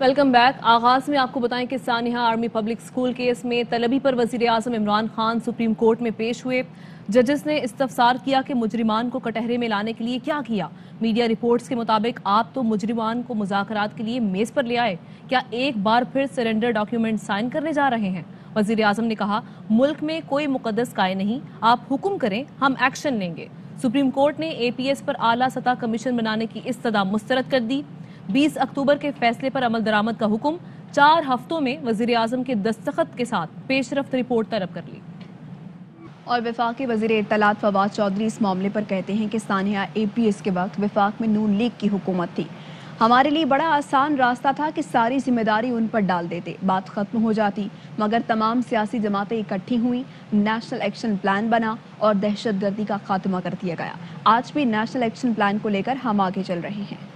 Welcome back. آغاز میں آپ کو بتائیں کہ سانحہ آرمی پبلک اسکول کیس میں طلبی پر وزیر اعظم عمران خان سپریم کورٹ میں پیش ہوئے۔ ججز نے استفسار کیا کہ مجرمان کو کٹہرے میں لانے کے لیے کیا کیا۔ میڈیا رپورٹس کے مطابق آپ تو مجرمان کو مذاکرات کے لیے میز پر لے آئے، کیا ایک بار پھر سرنڈر ڈاکیومنٹ سائن کرنے جا رہے ہیں؟ وزیر اعظم نے کہا، ملک میں کوئی مقدس قائد نہیں، آپ حکم کریں، ہم ایکشن لیں گے۔ سپریم کورٹ نے اے پی ایس پر اعلیٰ سطح کمیشن بنانے کی استدعا مسترد کر دی۔ 20 اکتوبر کے فیصلے پر عمل درآمد کا حکم، 4 ہفتوں میں وزیر اعظم کے دستخط کے ساتھ پیش رفت رپورٹ طلب کر لی۔ اور وفاقی وزیر اطلاعات فواد چودھری اس معاملے پر کہتے ہیں کہ سانحہ اے پی ایس کے وقت وفاق میں نون لیگ کی حکومت تھی، ہمارے لیے بڑا آسان راستہ تھا کہ ساری ذمہ داری ان پر ڈال دیتے، بات ختم ہو جاتی، مگر تمام سیاسی جماعتیں اکٹھی ہوئیں، نیشنل ایکشن پلان بنا اور دہشت گردی کا خاتمہ کر دیا گیا۔ آج بھی نیشنل ایکشن پلان کو لے کر ہم آگے چل رہے ہیں۔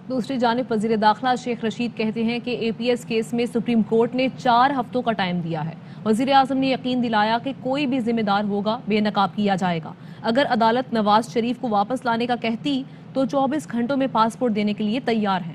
دوسری جانب وزیر داخلہ شیخ رشید کہتے ہیں کہ اے پی ایس کیس میں سپریم کورٹ نے 4 ہفتوں کا ٹائم دیا ہے۔ وزیر اعظم نے یقین دلایا کہ کوئی بھی ذمہ دار ہوگا بے نقاب کیا جائے گا۔ اگر عدالت نواز شریف کو واپس لانے کا کہتی تو 24 گھنٹوں میں پاسپورٹ دینے کے لیے تیار ہیں۔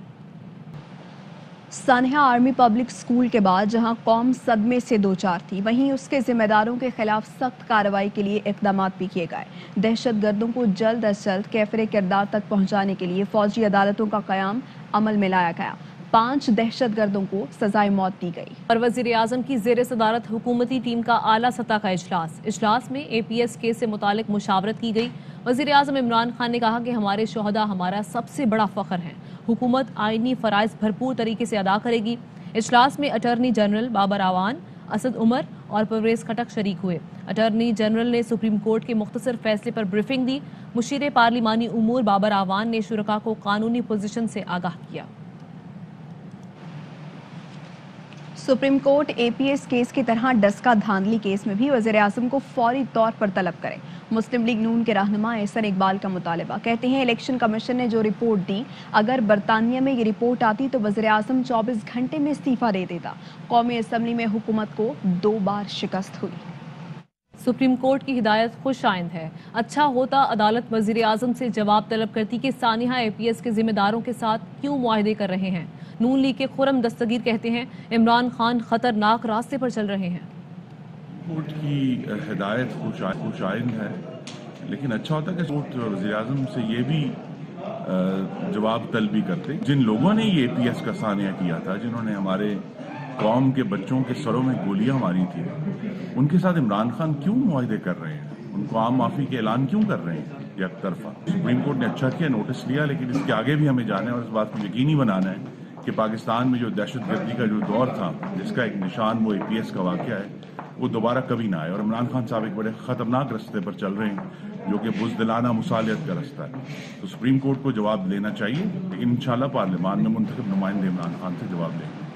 سانحہ آرمی پبلک اسکول کے بعد جہاں قوم صدمے سے دوچار تھی، وہیں اس کے ذمہ داروں کے خلاف سخت کارروائی کے لیے اقدامات بھی کیے گئے۔ دہشت گردوں کو جلد از جلد کیفر کردار تک پہنچانے کے لیے فوجی عدالتوں کا قیام عمل میں لایا گیا۔ 5 دہشت گردوں کو سزائے موت دی گئی۔ اور وزیر اعظم کی زیر صدارت حکومتی ٹیم کا اعلیٰ سطح کا اجلاس میں اے پی ایس کیس سے متعلق مشاورت کی گئی۔ وزیر اعظم عمران خان نے کہا کہ ہمارے شہداء ہمارا سب سے بڑا فخر ہیں، حکومت آئینی فرائض بھرپور طریقے سے ادا کرے گی۔ اجلاس میں اٹارنی جنرل بابر اعوان، اسد عمر اور پرویز خٹک شریک ہوئے۔ اٹارنی جنرل نے سپریم کورٹ کے مختصر فیصلے پر بریفنگ دی۔ مشیر پارلیمانی امور بابر اعوان نے شرکاء کو قانونی پوزیشن سے آگاہ کیا۔ سپریم کورٹ اے پی ایس کیس کی طرح ڈسکا دھاندلی کیس میں بھی وزیر اعظم کو فوری طور پر طلب کرے۔ مسلم لیگ نون کے رہنما احسن اقبال کا مطالبہ، کہتے ہیں الیکشن کمیشن نے جو رپورٹ دی، اگر برطانیہ میں یہ رپورٹ آتی تو وزیر اعظم 24 گھنٹے میں استعفیٰ دے دیتا۔ قومی اسمبلی میں حکومت کو 2 بار شکست ہوئی۔ سپریم کورٹ کی ہدایت خوش آئند ہے۔ اچھا ہوتا عدالت وزیر اعظم سے جواب طلب کرتی کہ سانحہ اے پی ایس کے ذمہ داروں کے ساتھ کیوں معاہدے کر رہے ہیں۔ نون لیگ کے خرم دستگیر کہتے ہیں عمران خان خطرناک راستے پر چل رہے ہیں۔ کورٹ کی ہدایت خوش آئند ہے، لیکن اچھا ہوتا کہ کورٹ وزیر اعظم سے یہ بھی جواب طلبی کرتے۔ جن لوگوں نے یہ اے پی ایس کا سانحہ کیا تھا، جنہوں نے ہمارے قوم کے بچوں کے سروں میں گولیاں ماری تھی، ان کے ساتھ عمران خان کیوں معاہدے کر رہے ہیں؟ ان کو عام معافی کے اعلان کیوں کر رہے ہیں یک طرفہ؟ سپریم کورٹ نے اچھا کیا، نوٹس لیا، لیکن اس کے آگے بھی ہمیں جانا ہے اور اس بات کو یقینی بنانا ہے کہ پاکستان میں جو دہشت گردی کا جو دور تھا، جس کا ایک نشان وہ اے پی ایس کا واقعہ ہے، وہ دوبارہ کبھی نہ آئے۔ اور عمران خان صاحب ایک بڑے خطرناک راستے پر چل رہے ہیں، جو کہ بزدلانہ مصالحت کا راستہ ہے۔ تو سپریم کورٹ کو جواب لینا چاہیے، لیکن انشاءاللہ پارلیمان میں منتخب نمائندے عمران خان سے جواب لیں گے۔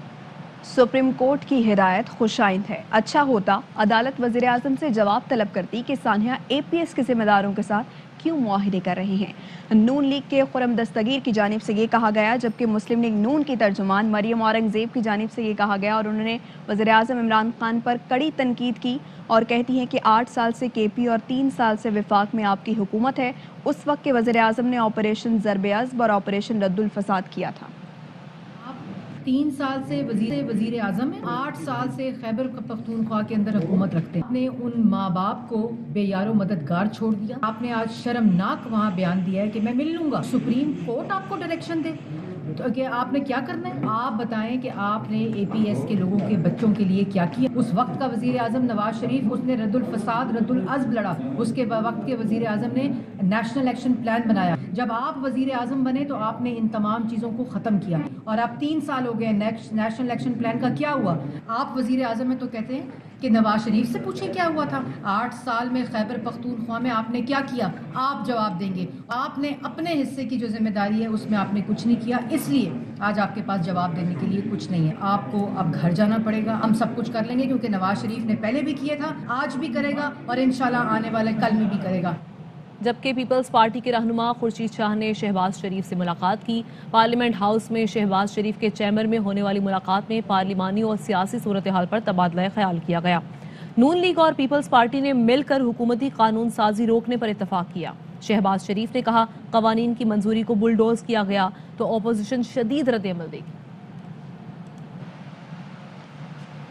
سپریم کورٹ کی ہدایت خوش آئند ہے۔ اچھا ہوتا عدالت وزیر اعظم سے جواب طلب کرتی کہ سانحہ اے پی ایس کے ذمہ داروں کے ساتھ کیوں معاہدے کر رہے ہیں۔ نون لیگ کے خرم دستگیر کی جانب سے یہ کہا گیا، جبکہ مسلم لیگ نون کی ترجمان مریم اورنگزیب کی جانب سے یہ کہا گیا، اور انہوں نے وزیر اعظم عمران خان پر کڑی تنقید کی اور کہتی ہیں کہ 8 سال سے کے پی اور 3 سال سے وفاق میں آپ کی حکومت ہے۔ اس وقت کے وزیر اعظم نے آپریشن ضرب عضب اور آپریشن رد الفساد کیا تھا۔ 3 سال سے وزیر اعظم ہیں، 8 سال سے خیبر پختونخوا کے اندر حکومت رکھتے ہیں۔ آپ نے ان ماں باپ کو بے یار و مددگار چھوڑ دیا۔ آپ نے آج شرمناک وہاں بیان دیا ہے کہ میں مل لوں گا۔ سپریم کورٹ آپ کو ڈائریکشن دے تو کہ آپ نے کیا کرنا ہے؟ آپ بتائیں کہ آپ نے اے پی ایس کے لوگوں کے بچوں کے لیے کیا کیا۔ اس وقت کا وزیر اعظم نواز شریف، اس نے رد الفساد رد العضب لڑا۔ اس کے وقت کے وزیر اعظم نے نیشنل ایکشن پلان بنایا۔ جب آپ وزیر اعظم بنے تو آپ نے ان تمام چیزوں کو ختم کیا، اور اب 3 سال ہو گئے نیشنل ایکشن پلان کا کیا ہوا؟ آپ وزیر اعظم ہیں تو کہتے ہیں کہ نواز شریف سے پوچھیں کیا ہوا تھا۔ 8 سال میں خیبر پختونخوا میں آپ نے کیا کیا؟ آپ جواب دیں گے۔ آپ نے اپنے حصے کی جو ذمہ داری ہے اس میں آپ نے کچھ نہیں کیا، اس لیے آج آپ کے پاس جواب دینے کے لیے کچھ نہیں ہے۔ آپ کو اب گھر جانا پڑے گا۔ ہم سب کچھ کر لیں گے، کیونکہ نواز شریف نے پہلے بھی کیا تھا، آج بھی کرے گا، اور انشاءاللہ آنے والے کل میں بھی کرے گا۔ جبکہ پیپلز پارٹی کے رہنما خورشید شاہ نے شہباز شریف سے ملاقات کی۔ پارلیمنٹ ہاؤس میں شہباز شریف کے چیمبر میں ہونے والی ملاقات میں پارلیمانی اور سیاسی صورتحال پر تبادلہ خیال کیا گیا۔ نون لیگ اور پیپلز پارٹی نے مل کر حکومتی قانون سازی روکنے پر اتفاق کیا۔ شہباز شریف نے کہا قوانین کی منظوری کو بلڈوز کیا گیا تو اپوزیشن شدید رد عمل دے گی۔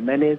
MNAs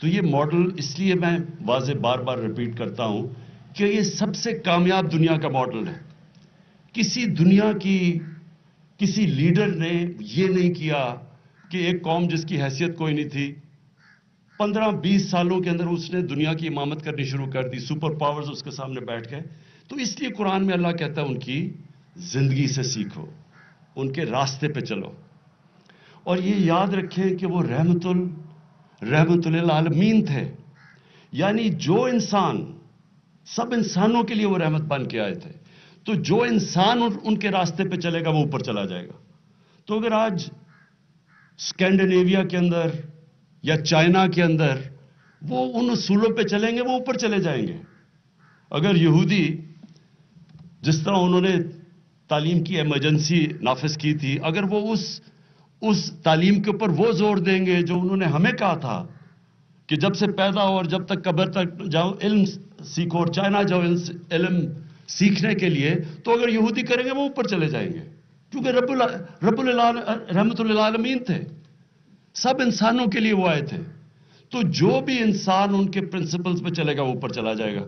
تو یہ ماڈل اس لیے میں واضح بار بار ریپیٹ کرتا ہوں کہ یہ سب سے کامیاب دنیا کا ماڈل ہے. کسی دنیا کی کسی لیڈر نے یہ نہیں کیا کہ ایک قوم جس کی حیثیت کوئی نہیں تھی 15-20 سالوں کے اندر اس نے دنیا کی امامت کرنی شروع کر دی, سپر پاورز اس کے سامنے بیٹھ گئے. تو اس لیے قرآن میں اللہ کہتا ہے ان کی زندگی سے سیکھو, ان کے راستے پہ چلو, اور یہ یاد رکھیں کہ وہ رحمت للعالمین تھے. یعنی جو انسان, سب انسانوں کے لیے وہ رحمت بن کے آئے تھے. تو جو انسان ان کے راستے پہ چلے گا وہ اوپر چلا جائے گا. تو اگر آج اسکینڈینیویا کے اندر یا چائنا کے اندر وہ ان اصولوں پہ چلیں گے وہ اوپر چلے جائیں گے. اگر یہودی جس طرح انہوں نے تعلیم کی ایمرجنسی نافذ کی تھی, اگر وہ اس تعلیم کے اوپر وہ زور دیں گے جو انہوں نے ہمیں کہا تھا کہ جب سے پیدا ہو اور جب تک قبر تک جاؤ علم سیکھو, اور چائنا جاؤ علم سیکھنے کے لیے, تو اگر یہودی کریں گے وہ اوپر چلے جائیں گے, کیونکہ رحمت للعالمین تھے, سب انسانوں کے لیے وہ آئے تھے. تو جو بھی انسان ان کے پرنسپلز پہ چلے گا وہ اوپر چلا جائے گا.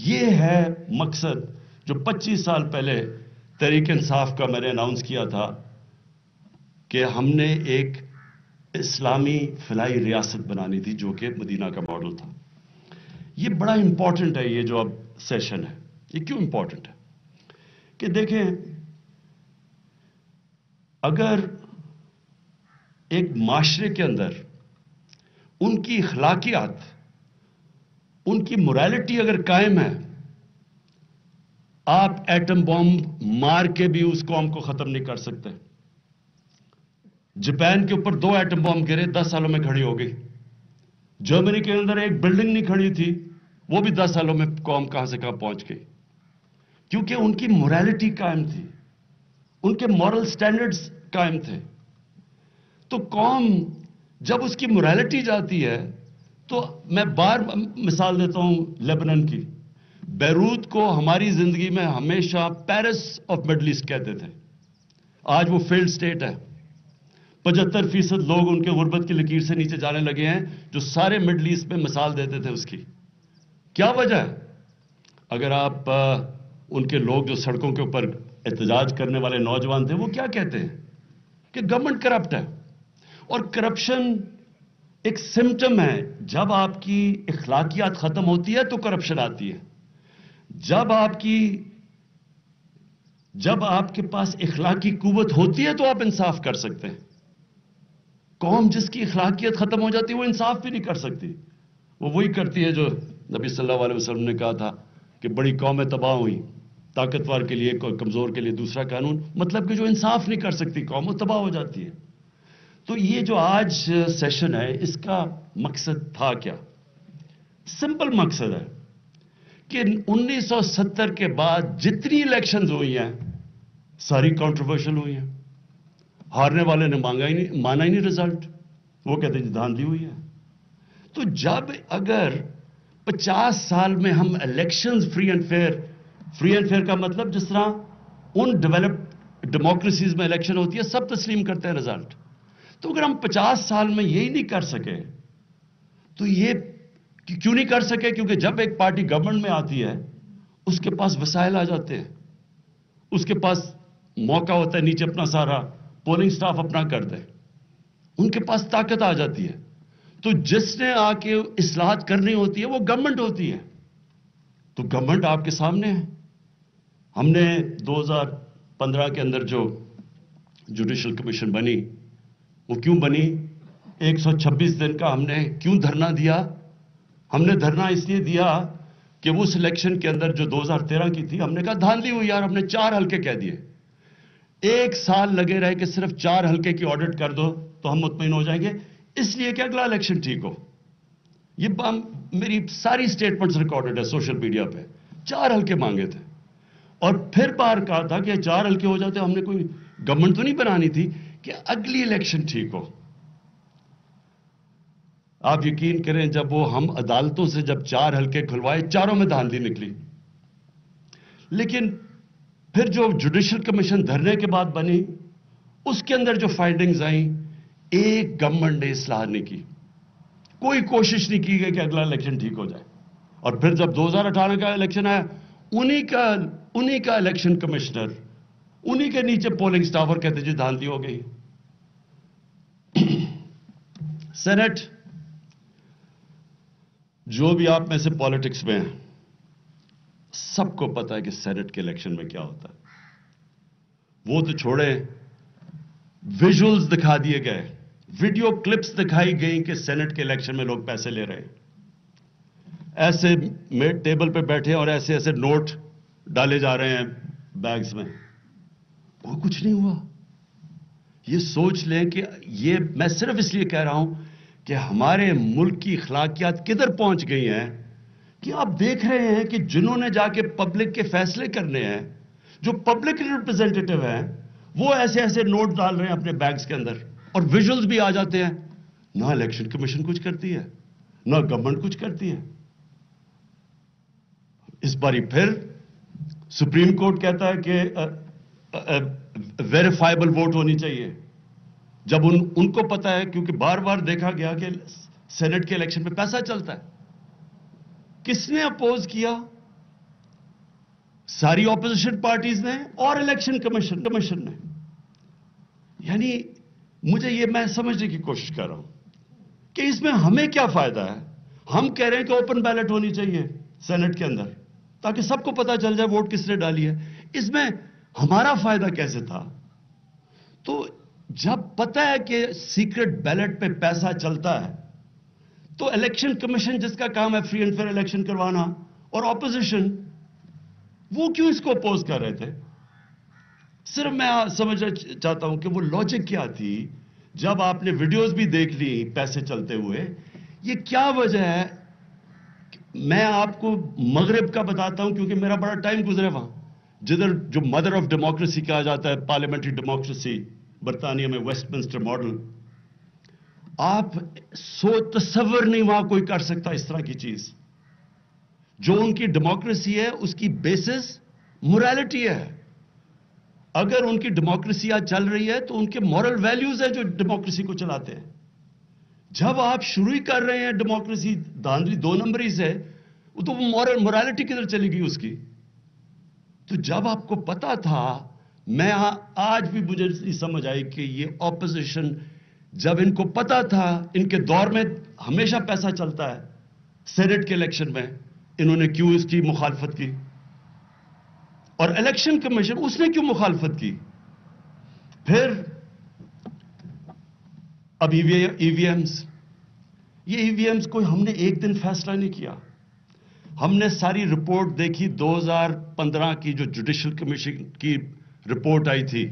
یہ ہے مقصد جو 25 سال پہلے تحریک انصاف کا میں نے اناؤنس کیا تھا کہ ہم نے ایک اسلامی فلاحی ریاست بنانی تھی جو کہ مدینہ کا ماڈل تھا. یہ بڑا امپورٹنٹ ہے, یہ جو اب سیشن ہے. یہ کیوں امپورٹنٹ ہے کہ دیکھیں, اگر ایک معاشرے کے اندر ان کی اخلاقیات, ان کی موریلٹی اگر قائم ہے, آپ ایٹم بم مار کے بھی اس قوم کو ختم نہیں کر سکتے. جاپان کے اوپر 2 ایٹم بم گرے, 10 سالوں میں کھڑی ہو گئی. جرمنی کے اندر ایک بلڈنگ نہیں کھڑی تھی, وہ بھی 10 سالوں میں قوم کہاں سے کہاں پہنچ گئی, کیونکہ ان کی موریلٹی قائم تھی, ان کے مورل سٹینڈرڈز قائم تھے. تو قوم جب اس کی موریلٹی جاتی ہے, تو میں بار مثال دیتا ہوں لیبنان کی. بیروت کو ہماری زندگی میں ہمیشہ پیرس آف مڈل ایسٹ کہتے تھے, آج وہ فیلڈ سٹیٹ ہے. 75% لوگ ان کے غربت کی لکیر سے نیچے جانے لگے ہیں, جو سارے مڈل ایسٹ میں مثال دیتے تھے اس کی. کیا وجہ ہے؟ اگر آپ ان کے لوگ جو سڑکوں کے اوپر احتجاج کرنے والے نوجوان تھے, وہ کیا کہتے ہیں کہ گورنمنٹ کرپٹ ہے. اور کرپشن ایک سمٹم ہے. جب آپ کی اخلاقیات ختم ہوتی ہے تو کرپشن آتی ہے. جب آپ کے پاس اخلاقی قوت ہوتی ہے تو آپ انصاف کر سکتے ہیں. قوم جس کی اخلاقیت ختم ہو جاتی ہے وہ انصاف بھی نہیں کر سکتی. وہ وہی کرتی ہے جو نبی صلی اللہ علیہ وسلم نے کہا تھا کہ بڑی قومیں تباہ ہوئی, طاقتور کے لیے کمزور کے لیے دوسرا قانون. مطلب کہ جو انصاف نہیں کر سکتی قوم, وہ تباہ ہو جاتی ہے. تو یہ جو آج سیشن ہے, اس کا مقصد تھا کیا؟ سمپل مقصد ہے کہ 1970 کے بعد جتنی الیکشنز ہوئی ہیں ساری کنٹروورشل ہوئی ہیں. ہارنے والے نے مانا ہی نہیں رزلٹ, وہ کہتے ہیں دھاندلی ہوئی ہے. تو جب اگر 50 سال میں ہم الیکشنز فری اینڈ فیئر کا مطلب جس طرح ان ڈیولپڈ ڈیموکریسیز میں الیکشن ہوتی ہے سب تسلیم کرتے ہیں رزلٹ, تو اگر ہم 50 سال میں یہی نہیں کر سکے تو یہ کیوں نہیں کر سکے؟ کیونکہ جب ایک پارٹی گورنمنٹ میں آتی ہے اس کے پاس وسائل آ جاتے ہیں, اس کے پاس موقع ہوتا ہے نیچے اپنا سارا پولنگ سٹاف اپنا کر دے, ان کے پاس طاقت آ جاتی ہے. تو جس نے آ کے اصلاحات کرنی ہوتی ہے وہ گورنمنٹ ہوتی ہے. تو گورنمنٹ آپ کے سامنے ہے. ہم نے 2015 کے اندر جو جوڈیشل کمیشن بنی, وہ کیوں بنی؟ 126 دن کا ہم نے کیوں دھرنا دیا؟ ہم نے دھرنا اس لیے دیا کہ وہ سلیکشن کے اندر جو 2013 کی تھی, ہم نے کہا دھاندلی ہوئی یار, ہم نے 4 حلقے کہہ دیے. 1 سال لگے رہے کہ صرف 4 حلقے کی آڈٹ کر دو تو ہم مطمئن ہو جائیں گے, اس لیے کہ اگلا الیکشن ٹھیک ہو. یہ میری ساری سٹیٹمنٹس ریکارڈڈ ہے سوشل میڈیا پہ. 4 حلقے مانگے تھے, اور پھر بار کہا تھا کہ 4 حلقے ہو جاتے. ہم نے کوئی گورنمنٹ تو نہیں بنانی تھی کہ اگلی الیکشن ٹھیک ہو. آپ یقین کریں, جب وہ ہم عدالتوں سے جب 4 حلقے کھلوائے, چاروں میں دھاندلی نکلی. لیکن پھر جو جوڈیشل کمیشن دھرنے کے بعد بنی, اس کے اندر جو فائنڈنگز آئیں, ایک گورنمنٹ نے اصلاح نہیں کی. کوئی کوشش نہیں کی گئی کہ اگلا الیکشن ٹھیک ہو جائے. اور پھر جب 2018 کا الیکشن آیا, انہی کا الیکشن کمشنر, انہی کے نیچے پولنگ سٹاف اور کہتے جی دھاندلی ہو گئی. سینٹ, جو بھی آپ میں سے پالیٹکس میں ہیں, سب کو پتا ہے کہ سینٹ کے الیکشن میں کیا ہوتا ہے. وہ تو چھوڑیں, ویژولز دکھا دیے گئے, ویڈیو کلپس دکھائی گئی کہ سینٹ کے الیکشن میں لوگ پیسے لے رہے ہیں, ایسے ٹیبل پہ بیٹھے اور ایسے ایسے نوٹ ڈالے جا رہے ہیں بیگز میں, وہ کچھ نہیں ہوا. یہ سوچ لیں کہ یہ میں صرف اس لیے کہہ رہا ہوں کہ ہمارے ملک کی اخلاقیات کدھر پہنچ گئی ہیں کہ آپ دیکھ رہے ہیں کہ جنہوں نے جا کے پبلک کے فیصلے کرنے ہیں, جو پبلک ریپرزینٹیٹو ہیں, وہ ایسے ایسے نوٹ ڈال رہے ہیں اپنے بیگز کے اندر, اور ویژولز بھی آ جاتے ہیں. نہ الیکشن کمیشن کچھ کرتی ہے, نہ گورنمنٹ کچھ کرتی ہے. اس باری پھر سپریم کورٹ کہتا ہے کہ ویریفائبل ووٹ ہونی چاہیے, جب ان کو پتا ہے, کیونکہ بار بار دیکھا گیا کہ سینٹ کے الیکشن میں پیسہ چلتا ہے. کس نے اپوز کیا؟ ساری اپوزیشن پارٹیز نے اور الیکشن کمیشن نے. یعنی مجھے یہ میں سمجھنے کی کوشش کر رہا ہوں کہ اس میں ہمیں کیا فائدہ ہے. ہم کہہ رہے ہیں کہ اوپن بیلٹ ہونی چاہیے سینٹ کے اندر تاکہ سب کو پتا چل جائے ووٹ کس نے ڈالی ہے. اس میں ہمارا فائدہ کیسے تھا؟ تو جب پتا ہے کہ سیکرٹ بیلٹ پہ پیسہ چلتا ہے تو الیکشن کمیشن جس کا کام ہے فری اینڈ فیئر الیکشن کروانا, اور اپوزیشن وہ کیوں اس کو اپوز کر رہے تھے؟ صرف میں سمجھنا چاہتا ہوں کہ وہ لاجک کیا تھی. جب آپ نے ویڈیوز بھی دیکھ لی پیسے چلتے ہوئے, یہ کیا وجہ ہے؟ میں آپ کو مغرب کا بتاتا ہوں کیونکہ میرا بڑا ٹائم گزرے وہاں, جدھر جو مدر آف ڈیموکریسی کہا جاتا ہے, پارلیمنٹری ڈیموکریسی, برطانیہ میں ویسٹ منسٹر ماڈل. آپ تصور نہیں وہاں کوئی کر سکتا اس طرح کی چیز. جو ان کی ڈیموکریسی ہے اس کی بیسس موریلٹی ہے. اگر ان کی ڈیموکریسی آج چل رہی ہے تو ان کے مورل ویلیوز ہیں جو ڈیموکریسی کو چلاتے ہیں. جب آپ شروع ہی کر رہے ہیں ڈیموکریسی دھاندلی 2 نمبری سے, تو وہ موریلٹی کدھر چلی گئی اس کی؟ تو جب آپ کو پتا تھا, میں آج بھی مجھے نہیں سمجھ آئی کہ یہ اپوزیشن, جب ان کو پتا تھا, ان کے دور میں ہمیشہ پیسہ چلتا ہے سینٹ کے الیکشن میں, انہوں نے کیوں اس کی مخالفت کی؟ اور الیکشن کمیشن اس نے کیوں مخالفت کی؟ پھر اب ای وی ایمز, یہ ای وی ایمز کوئی ہم نے ایک دن فیصلہ نہیں کیا. ہم نے ساری رپورٹ دیکھی 2015 کی جو جوڈیشل کمیشن کی رپورٹ آئی تھی,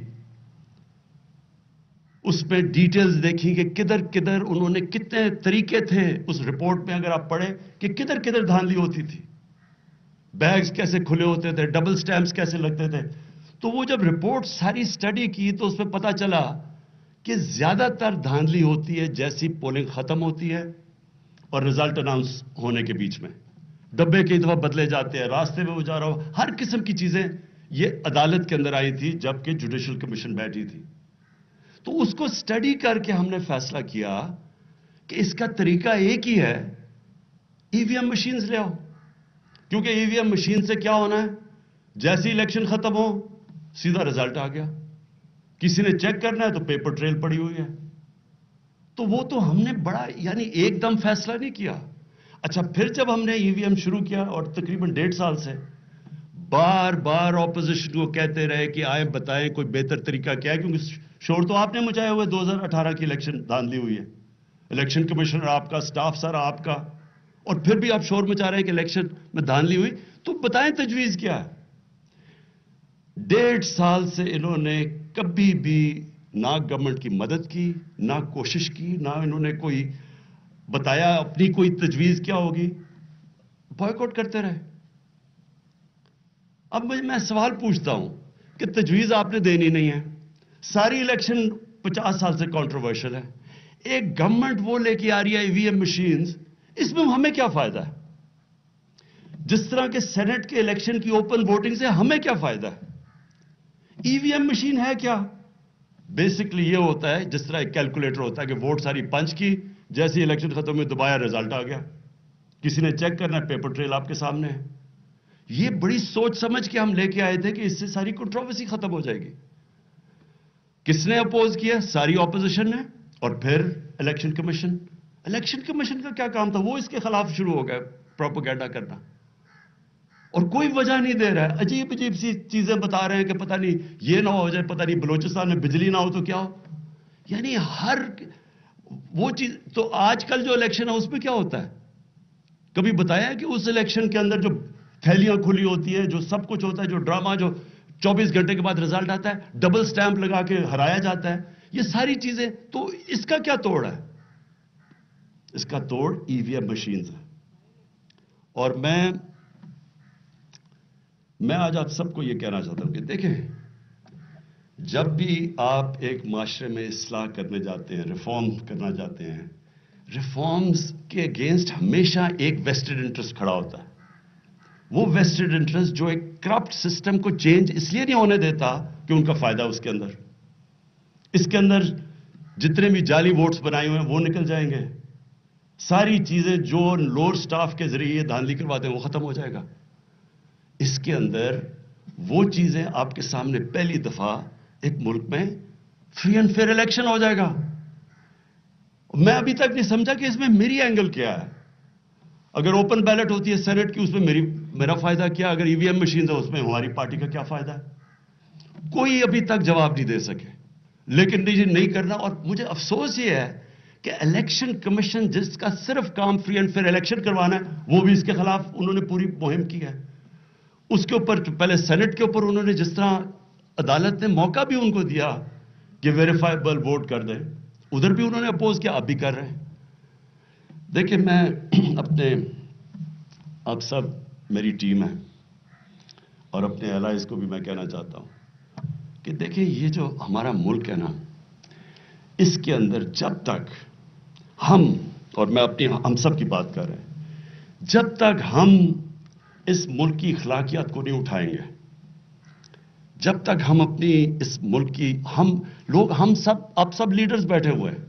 اس میں ڈیٹیلز دیکھی کہ کدھر کدھر انہوں نے کتنے طریقے تھے اس رپورٹ میں, اگر آپ پڑھیں کہ کدھر کدھر دھاندلی ہوتی تھی, بیگز کیسے کھلے ہوتے تھے, ڈبل سٹیمپس کیسے لگتے تھے. تو وہ جب رپورٹ ساری سٹڈی کی تو اس میں پتا چلا کہ زیادہ تر دھاندلی ہوتی ہے جیسی پولنگ ختم ہوتی ہے اور رزلٹ اناؤنس ہونے کے بیچ میں. ڈبے کئی دفعہ بدلے جاتے ہیں, راستے میں وہ جا رہا ہو, ہر قسم کی چیزیں یہ عدالت کے اندر آئی تھی جبکہ جوڈیشل کمیشن بیٹھی تھی. تو اس کو سٹڈی کر کے ہم نے فیصلہ کیا کہ اس کا طریقہ ایک ہی ہے, ای وی ایم مشینز لے آؤ. کیونکہ ای وی ایم مشین سے کیا ہونا ہے, جیسی الیکشن ختم ہو سیدھا رزلٹ آ گیا. کسی نے چیک کرنا ہے تو پیپر ٹریل پڑی ہوئی ہے. تو وہ تو ہم نے بڑا یعنی ایک دم فیصلہ نہیں کیا. اچھا, پھر جب ہم نے ای وی ایم شروع کیا اور تقریباً 1.5 سال سے بار بار اپوزیشن کو کہتے رہے کہ آئیں بتائیں کوئی بہتر طریقہ کیا ہے, کیونکہ شور تو آپ نے مچایا ہوئے 2018 کی الیکشن دھاندلی ہوئی ہے, الیکشن کمشنر آپ کا, سٹاف سارا آپ کا, اور پھر بھی آپ شور مچا رہے ہیں کہ الیکشن میں دھاندلی ہوئی. تو بتائیں تجویز کیا ہے؟ 1.5 سال سے انہوں نے کبھی بھی نہ گورنمنٹ کی مدد کی, نہ کوشش کی, نہ انہوں نے کوئی بتایا اپنی کوئی تجویز کیا ہوگی, بائیکاٹ کرتے رہے. اب میں سوال پوچھتا ہوں کہ تجویز آپ نے دینی نہیں ہے, ساری الیکشن 50 سال سے کنٹروورشل ہے, ایک گورنمنٹ وہ لے کے آ رہی ہے ای وی ایم مشینز, اس میں ہمیں کیا فائدہ ہے؟ جس طرح کے سینٹ کے الیکشن کی اوپن ووٹنگ سے ہمیں کیا فائدہ ہے؟ ای وی ایم مشین ہے کیا؟ بیسکلی یہ ہوتا ہے جس طرح ایک کیلکولیٹر ہوتا ہے کہ ووٹ ساری پنچ کی, جیسے الیکشن ختم ہوئے دبایا رزلٹ آ گیا. کسی نے چیک کرنا ہے, پیپر ٹریل آپ کے سامنے ہے. یہ بڑی سوچ سمجھ کے ہم لے کے آئے تھے کہ اس سے ساری کنٹروورسی ختم ہو جائے گی. کس نے اپوز کیا؟ ساری اپوزیشن نے. اور پھر الیکشن کمیشن. الیکشن کمیشن کا کیا کام تھا؟ وہ اس کے خلاف شروع ہو گیا پروپیگنڈا کرنا, اور کوئی وجہ نہیں دے رہا ہے. عجیب عجیب سی چیزیں بتا رہے ہیں کہ پتہ نہیں یہ نہ ہو جائے, پتہ نہیں بلوچستان میں بجلی نہ ہو تو کیا ہو. یعنی ہر وہ چیز. تو آج کل جو الیکشن ہے اس میں کیا ہوتا ہے؟ کبھی بتایا ہے کہ اس الیکشن کے اندر جو تھیلیاں کھلی ہوتی ہے, جو سب کچھ ہوتا ہے, جو ڈرامہ, جو 24 گھنٹے کے بعد رزلٹ آتا ہے, ڈبل سٹیمپ لگا کے ہرایا جاتا ہے, یہ ساری چیزیں. تو اس کا کیا توڑ ہے؟ اس کا توڑ ای وی ایم مشینز ہے. اور میں آج آپ سب کو یہ کہنا چاہتا ہوں کہ دیکھیں, جب بھی آپ ایک معاشرے میں اصلاح کرنے جاتے ہیں, ریفارم کرنا چاہتے ہیں, ریفارمز کے اگینسٹ ہمیشہ ایک ویسٹڈ انٹرسٹ کھڑا ہوتا ہے. وہ ویسٹڈ انٹرسٹ جو ایک کرپٹ سسٹم کو چینج اس لیے نہیں ہونے دیتا کہ ان کا فائدہ اس کے اندر جتنے بھی جعلی ووٹس بنائے ہوئے ہیں وہ نکل جائیں گے. ساری چیزیں جو لوور سٹاف کے ذریعے دھاندلی کرواتے ہیں وہ ختم ہو جائے گا. اس کے اندر وہ چیزیں آپ کے سامنے پہلی دفعہ ایک ملک میں فری اینڈ فیئر الیکشن ہو جائے گا. میں ابھی تک نہیں سمجھا کہ اس میں میری اینگل کیا ہے. اگر اوپن بیلٹ ہوتی ہے سینٹ کی, اس میں میرا فائدہ کیا؟ اگر ای وی ایم مشین ہے اس میں ہماری پارٹی کا کیا فائدہ ہے؟ کوئی ابھی تک جواب نہیں دے سکے. لیکن نہیں کرنا. اور مجھے افسوس یہ ہے کہ الیکشن کمیشن جس کا صرف کام فری اینڈ فیئر الیکشن کروانا ہے, وہ بھی اس کے خلاف انہوں نے پوری مہم کی ہے. اس کے اوپر پہلے سینٹ کے اوپر انہوں نے جس طرح عدالت نے موقع بھی ان کو دیا کہ ویریفائبل ووٹ کر دیں, ادھر بھی انہوں نے اپوز کیا, اب بھی کر رہے ہیں. دیکھیں, میں آپ سب میری ٹیم ہے اور اپنے الائز کو بھی میں کہنا چاہتا ہوں کہ دیکھیں, یہ جو ہمارا ملک ہے نا, اس کے اندر جب تک ہم, اور میں ہم سب کی بات کر رہے ہیں, جب تک ہم اس ملک کی اخلاقیات کو نہیں اٹھائیں گے, جب تک ہم اپنی اس ملک کی ہم سب آپ سب لیڈرز بیٹھے ہوئے ہیں,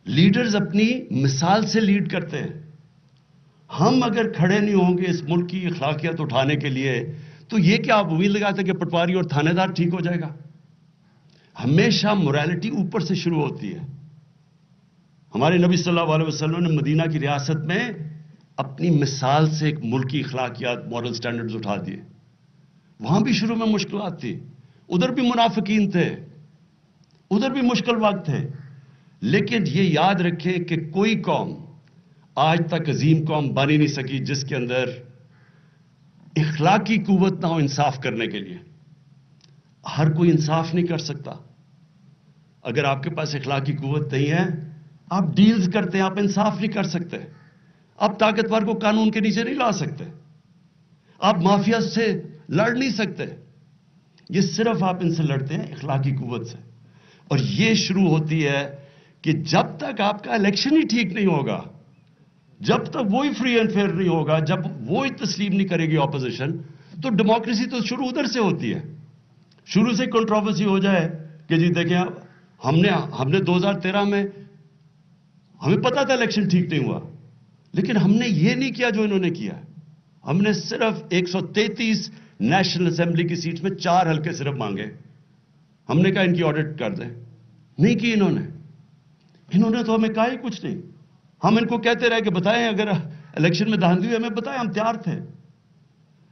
لیڈرز اپنی مثال سے لیڈ کرتے ہیں. ہم اگر کھڑے نہیں ہوں گے اس ملک کی اخلاقیات اٹھانے کے لیے, تو یہ کیا آپ امید لگاتے ہیں کہ پٹواری اور تھانے دار ٹھیک ہو جائے گا؟ ہمیشہ موریلٹی اوپر سے شروع ہوتی ہے. ہمارے نبی صلی اللہ علیہ وسلم نے مدینہ کی ریاست میں اپنی مثال سے ایک ملکی اخلاقیات, مورل سٹینڈرڈز اٹھا دیے. وہاں بھی شروع میں مشکلات تھی, ادھر بھی منافقین تھے, ادھر بھی مشکل وقت تھے. لیکن یہ یاد رکھیں کہ کوئی قوم آج تک عظیم قوم بن ہی نہیں سکی جس کے اندر اخلاقی قوت نہ ہو انصاف کرنے کے لیے. ہر کوئی انصاف نہیں کر سکتا. اگر آپ کے پاس اخلاقی قوت نہیں ہے, آپ ڈیلز کرتے ہیں, آپ انصاف نہیں کر سکتے. آپ طاقتور کو قانون کے نیچے نہیں لا سکتے. آپ مافیا سے لڑ نہیں سکتے. یہ صرف آپ ان سے لڑتے ہیں اخلاقی قوت سے. اور یہ شروع ہوتی ہے کہ جب تک آپ کا الیکشن ہی ٹھیک نہیں ہوگا, جب تک وہی فری اینڈ فیئر نہیں ہوگا, جب وہی تسلیم نہیں کرے گی اپوزیشن, تو ڈیموکریسی تو شروع ادھر سے ہوتی ہے. شروع سے کنٹروورسی ہو جائے کہ جی دیکھیں, ہم نے 2013 میں ہمیں پتا تھا الیکشن ٹھیک نہیں ہوا, لیکن ہم نے یہ نہیں کیا جو انہوں نے کیا. ہم نے صرف 133 نیشنل اسمبلی کی سیٹ میں 4 حلقے صرف مانگے. ہم نے کہا ان کی آڈٹ کر دیں, نہیں کی انہوں نے تو ہمیں کہا ہی کچھ نہیں. ہم ان کو کہتے رہے کہ بتائیں اگر الیکشن میں دھاندلی ہوئی ہمیں بتائیں, ہم تیار تھے.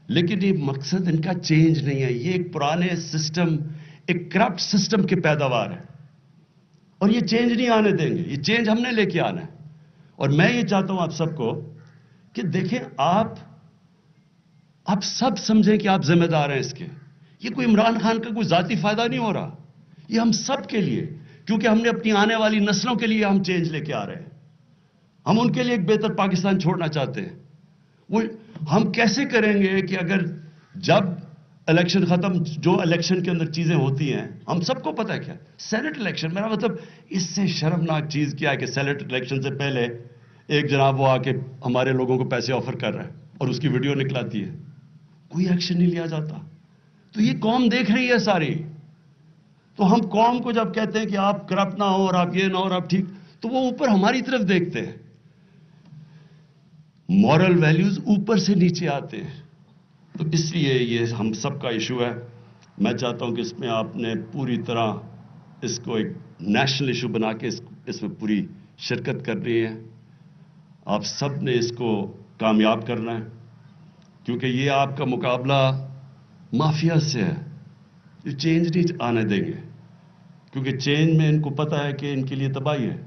لیکن یہ مقصد ان کا چینج نہیں ہے. یہ ایک پرانے سسٹم, ایک کرپٹ سسٹم کی پیداوار ہے, اور یہ چینج نہیں آنے دیں گے. یہ چینج ہم نے لے کے آنا ہے. اور میں یہ چاہتا ہوں آپ سب کو کہ دیکھیں, آپ سب سمجھیں کہ آپ ذمہ دار ہیں اس کے. یہ کوئی عمران خان کا کوئی ذاتی فائدہ نہیں ہو رہا, یہ ہم سب کے لیے, کیونکہ ہم نے اپنی آنے والی نسلوں کے لیے ہم چینج لے کے آ رہے ہیں. ہم ان کے لیے ایک بہتر پاکستان چھوڑنا چاہتے ہیں. وہ ہم کیسے کریں گے کہ اگر جب الیکشن ختم, جو الیکشن کے اندر چیزیں ہوتی ہیں, ہم سب کو پتہ ہے کیا سینٹ الیکشن, میرا مطلب اس سے شرمناک چیز کیا ہے کہ سینٹ الیکشن سے پہلے ایک جناب وہ آ کے ہمارے لوگوں کو پیسے آفر کر رہا ہے اور اس کی ویڈیو نکلاتی ہے, کوئی ایکشن نہیں لیا جاتا. تو یہ قوم دیکھ رہی ہے ساری. تو ہم قوم کو جب کہتے ہیں کہ آپ کرپٹ نہ ہو اور آپ یہ نہ ہو اور آپ ٹھیک, تو وہ اوپر ہماری طرف دیکھتے ہیں. مورل ویلیوز اوپر سے نیچے آتے ہیں. تو اس لیے یہ ہم سب کا ایشو ہے. میں چاہتا ہوں کہ اس میں آپ نے پوری طرح اس کو ایک نیشنل ایشو بنا کے اس میں پوری شرکت کرنی ہے. آپ سب نے اس کو کامیاب کرنا ہے، کیونکہ یہ آپ کا مقابلہ مافیا سے ہے. یہ چینج نہیں آنے دیں گے، کیونکہ چینج میں ان کو پتہ ہے کہ ان کے لیے تباہی ہے.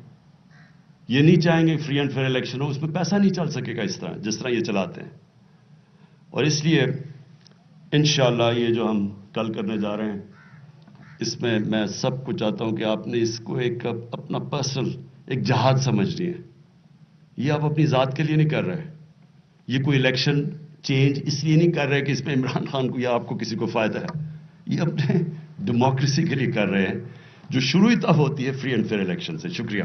یہ نہیں چاہیں گے فری اینڈ فیئر الیکشن ہو. اس میں پیسہ نہیں چل سکے گا جس طرح یہ چلاتے ہیں. اور اس لیے انشاءاللہ یہ جو ہم کل کرنے جا رہے ہیں، اس میں میں سب کو چاہتا ہوں کہ آپ نے اس کو ایک اپنا پرسنل ایک جہاد سمجھنی ہے. یہ آپ اپنی ذات کے لیے نہیں کر رہے. یہ کوئی الیکشن چینج اس لیے نہیں کر رہے کہ اس میں عمران خان کو یا آپ کو کسی کو فائدہ ہے. یہ اپنے ڈیموکریسی کے لیے کر رہے ہیں، جو شروع ہی تب ہوتی ہے فری اینڈ فیئر الیکشن سے. شکریہ.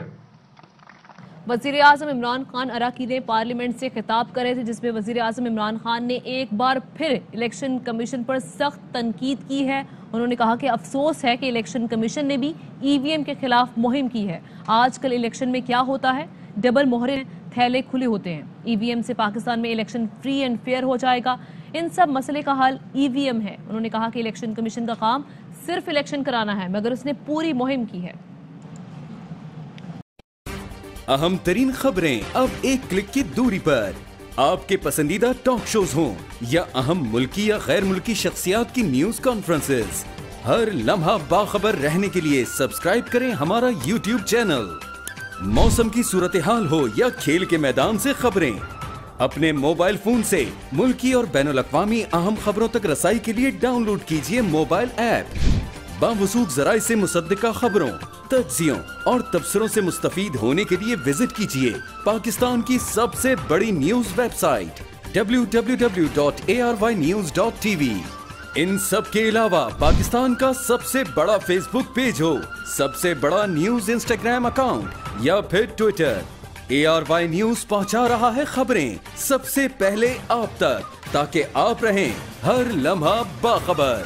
وزیر اعظم عمران خان اراکین پارلیمنٹ سے خطاب کر رہے تھے، جس میں وزیر اعظم عمران خان نے ایک بار پھر الیکشن کمیشن پر سخت تنقید کی ہے. انہوں نے کہا کہ افسوس ہے کہ الیکشن کمیشن نے بھی ای وی ایم کے خلاف مہم کی ہے. آج کل الیکشن میں کیا ہوتا ہے؟ ڈبل مہریں، تھیلے کھلے ہوتے ہیں. ای وی ایم سے پاکستان میں الیکشن فری اینڈ فیئر ہو جائے گا. ان سب مسئلے کا حل ای وی ایم ہے. انہوں نے کہا کہ الیکشن کمیشن کا کام صرف الیکشن کرانا ہے، مگر اس نے پوری مہم کی ہے. اہم ترین خبریں اب ایک کلک کی دوری پر. آپ کے پسندیدہ ٹاک شوز ہوں یا اہم ملکی یا غیر ملکی شخصیات کی نیوز کانفرنسز، ہر لمحہ باخبر رہنے کے لیے سبسکرائب کریں ہمارا یوٹیوب چینل. موسم کی صورتحال ہو یا کھیل کے میدان سے خبریں، اپنے موبائل فون سے ملکی اور بین الاقوامی اہم خبروں تک رسائی کے لیے ڈاؤن لوڈ کیجیے موبائل ایپ. باوثوق ذرائع سے مصدقہ خبروں، تجزیوں اور تبصروں سے مستفید ہونے کے لیے وزٹ کیجیے پاکستان کی سب سے بڑی نیوز ویب سائٹ www.arYnews.tv. ان سب کے علاوہ پاکستان کا سب سے بڑا فیس بک پیج ہو، سب سے بڑا نیوز انسٹاگرام اکاؤنٹ یا پھر ٹویٹر، ARY نیوز پہنچا رہا ہے خبریں سب سے پہلے آپ تک، تاکہ آپ رہیں ہر لمحہ باخبر.